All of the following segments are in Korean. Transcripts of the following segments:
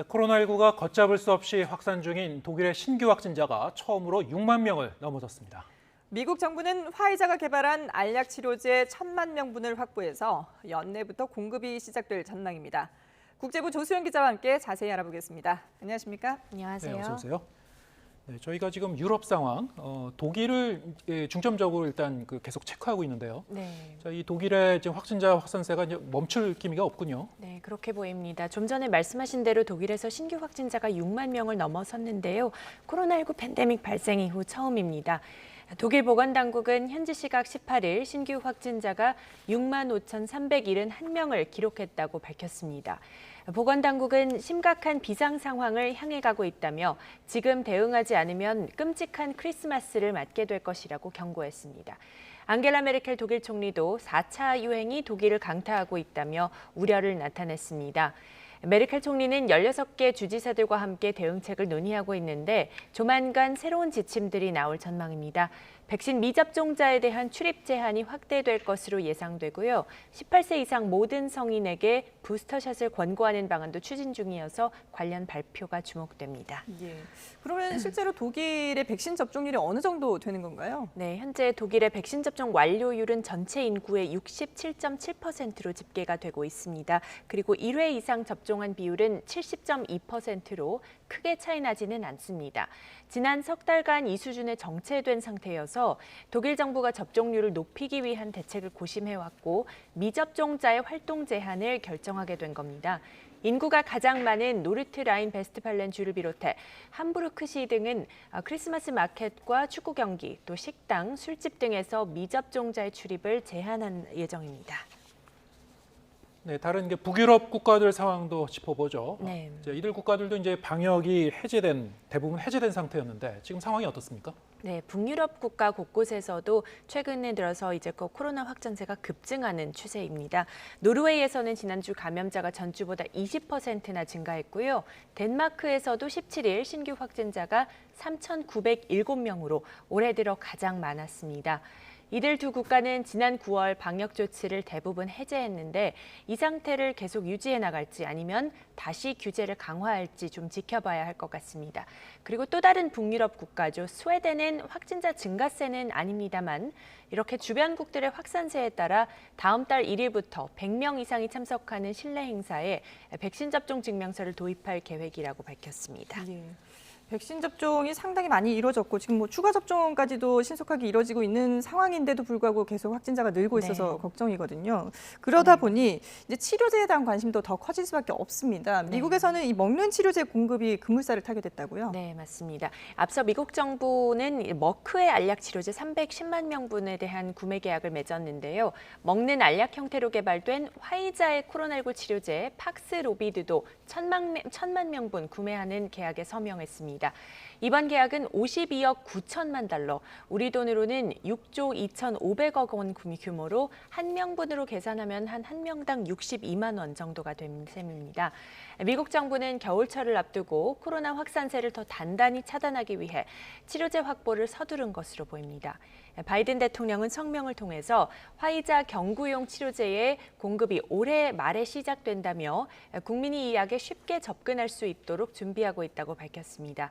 코로나19가 걷잡을 수 없이 확산 중인 독일의 신규 확진자가 처음으로 6만 명을 넘어섰습니다. 미국 정부는 화이자가 개발한 알약 치료제 1,000만 명분을 확보해서 연내부터 공급이 시작될 전망입니다. 국제부 조수연 기자와 함께 자세히 알아보겠습니다. 안녕하십니까? 안녕하세요. 네, 어서 오세요. 네, 저희가 지금 유럽 상황, 독일을 중점적으로 일단 계속 체크하고 있는데요. 네. 자, 이 독일의 지금 확진자 확산세가 이제 멈출 기미가 없군요. 네, 그렇게 보입니다. 좀 전에 말씀하신 대로 독일에서 신규 확진자가 6만 명을 넘어섰는데요. 코로나19 팬데믹 발생 이후 처음입니다. 독일 보건당국은 현지 시각 18일 신규 확진자가 6만 5,371명을 기록했다고 밝혔습니다. 보건당국은 심각한 비상 상황을 향해 가고 있다며 지금 대응하지 않으면 끔찍한 크리스마스를 맞게 될 것이라고 경고했습니다. 앙겔라 메르켈 독일 총리도 4차 유행이 독일을 강타하고 있다며 우려를 나타냈습니다. 메르켈 총리는 16개 주지사들과 함께 대응책을 논의하고 있는데 조만간 새로운 지침들이 나올 전망입니다. 백신 미접종자에 대한 출입 제한이 확대될 것으로 예상되고요. 18세 이상 모든 성인에게 부스터샷을 권고하는 방안도 추진 중이어서 관련 발표가 주목됩니다. 예. 그러면 실제로 독일의 백신 접종률이 어느 정도 되는 건가요? 네, 현재 독일의 백신 접종 완료율은 전체 인구의 67.7%로 집계가 되고 있습니다. 그리고 1회 이상 접종한 비율은 70.2%로 크게 차이 나지는 않습니다. 지난 석 달간 이 수준에 정체된 상태여서 독일 정부가 접종률을 높이기 위한 대책을 고심해왔고 미접종자의 활동 제한을 결정하게 된 겁니다. 인구가 가장 많은 노르트라인 베스트팔렌주를 비롯해 함부르크시 등은 크리스마스 마켓과 축구 경기, 또 식당, 술집 등에서 미접종자의 출입을 제한한 예정입니다. 네, 다른 북유럽 국가들 상황도 짚어보죠. 네. 이들 국가들도 이제 방역이 대부분 해제된 상태였는데 지금 상황이 어떻습니까? 네, 북유럽 국가 곳곳에서도 최근에 들어서 이제 코로나 확진세가 급증하는 추세입니다. 노르웨이에서는 지난주 감염자가 전주보다 20%나 증가했고요. 덴마크에서도 17일 신규 확진자가 3,907명으로 올해 들어 가장 많았습니다. 이들 두 국가는 지난 9월 방역 조치를 대부분 해제했는데 이 상태를 계속 유지해 나갈지 아니면 다시 규제를 강화할지 좀 지켜봐야 할 것 같습니다. 그리고 또 다른 북유럽 국가죠. 스웨덴은 확진자 증가세는 아닙니다만 이렇게 주변국들의 확산세에 따라 다음 달 1일부터 100명 이상이 참석하는 실내 행사에 백신 접종 증명서를 도입할 계획이라고 밝혔습니다. 예. 백신 접종이 상당히 많이 이루어졌고 지금 추가 접종까지도 신속하게 이루어지고 있는 상황인데도 불구하고 계속 확진자가 늘고 있어서 네. 걱정이거든요. 그러다 보니 이제 치료제에 대한 관심도 더 커질 수밖에 없습니다. 미국에서는 이 먹는 치료제 공급이 급물살을 타게 됐다고요? 네, 맞습니다. 앞서 미국 정부는 머크의 알약 치료제 310만 명분에 대한 구매 계약을 맺었는데요. 먹는 알약 형태로 개발된 화이자의 코로나19 치료제 팍스로비드도 1,000만 명분 구매하는 계약에 서명했습니다. 이번 계약은 52억 9천만 달러, 우리 돈으로는 6조 2,500억 원 규모로 한 명분으로 계산하면 한 명당 62만 원 정도가 된 셈입니다. 미국 정부는 겨울철을 앞두고 코로나 확산세를 더 단단히 차단하기 위해 치료제 확보를 서두른 것으로 보입니다. 바이든 대통령은 성명을 통해서 화이자 경구용 치료제의 공급이 올해 말에 시작된다며 국민이 이 약에 쉽게 접근할 수 있도록 준비하고 있다고 밝혔습니다.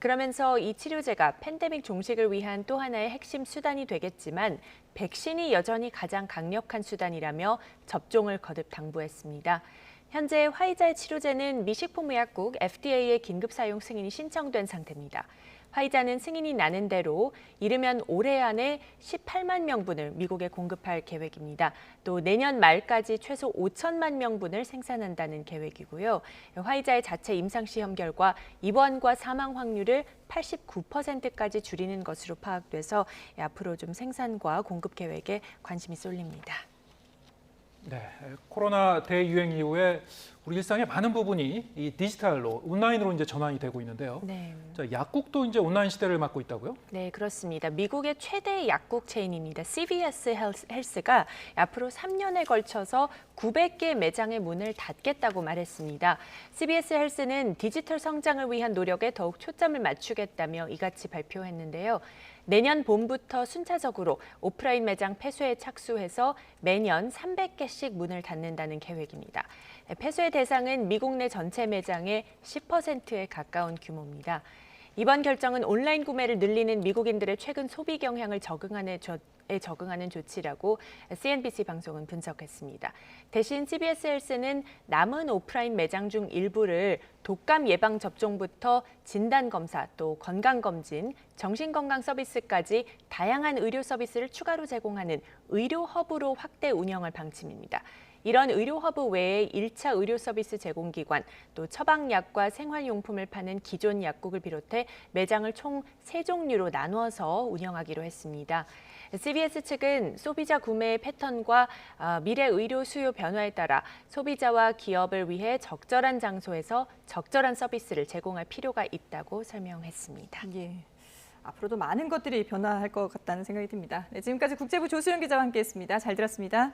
그러면서 이 치료제가 팬데믹 종식을 위한 또 하나의 핵심 수단이 되겠지만 백신이 여전히 가장 강력한 수단이라며 접종을 거듭 당부했습니다. 현재 화이자의 치료제는 미 식품의약국 FDA의 긴급 사용 승인이 신청된 상태입니다. 화이자는 승인이 나는 대로 이르면 올해 안에 18만 명분을 미국에 공급할 계획입니다. 또 내년 말까지 최소 5천만 명분을 생산한다는 계획이고요. 화이자의 자체 임상시험 결과 입원과 사망 확률을 89%까지 줄이는 것으로 파악돼서 앞으로 좀 생산과 공급 계획에 관심이 쏠립니다. 네, 코로나 대유행 이후에 우리 일상의 많은 부분이 이 디지털로, 온라인으로 이제 전환이 되고 있는데요. 네. 자, 약국도 이제 온라인 시대를 맞고 있다고요? 네, 그렇습니다. 미국의 최대 약국 체인입니다. CVS 헬스가 앞으로 3년에 걸쳐서 900개 매장의 문을 닫겠다고 말했습니다. CVS 헬스는 디지털 성장을 위한 노력에 더욱 초점을 맞추겠다며 이같이 발표했는데요. 내년 봄부터 순차적으로 오프라인 매장 폐쇄에 착수해서 매년 300개씩 문을 닫는다는 계획입니다. 폐쇄 대상은 미국 내 전체 매장의 10%에 가까운 규모입니다. 이번 결정은 온라인 구매를 늘리는 미국인들의 최근 소비 경향을 적응하는 조치라고 CNBC 방송은 분석했습니다. 대신 CBS 헬스는 남은 오프라인 매장 중 일부를 독감 예방 접종부터 진단 검사, 또 건강 검진, 정신 건강 서비스까지 다양한 의료 서비스를 추가로 제공하는 의료 허브로 확대 운영할 방침입니다. 이런 의료 허브 외에 1차 의료 서비스 제공기관, 또 처방약과 생활용품을 파는 기존 약국을 비롯해 매장을 총 3종류로 나누어서 운영하기로 했습니다. CBS 측은 소비자 구매 패턴과 미래 의료 수요 변화에 따라 소비자와 기업을 위해 적절한 장소에서 적절한 서비스를 제공할 필요가 있다고 설명했습니다. 예. 앞으로도 많은 것들이 변화할 것 같다는 생각이 듭니다. 네, 지금까지 국제부 조수영 기자와 함께했습니다. 잘 들었습니다.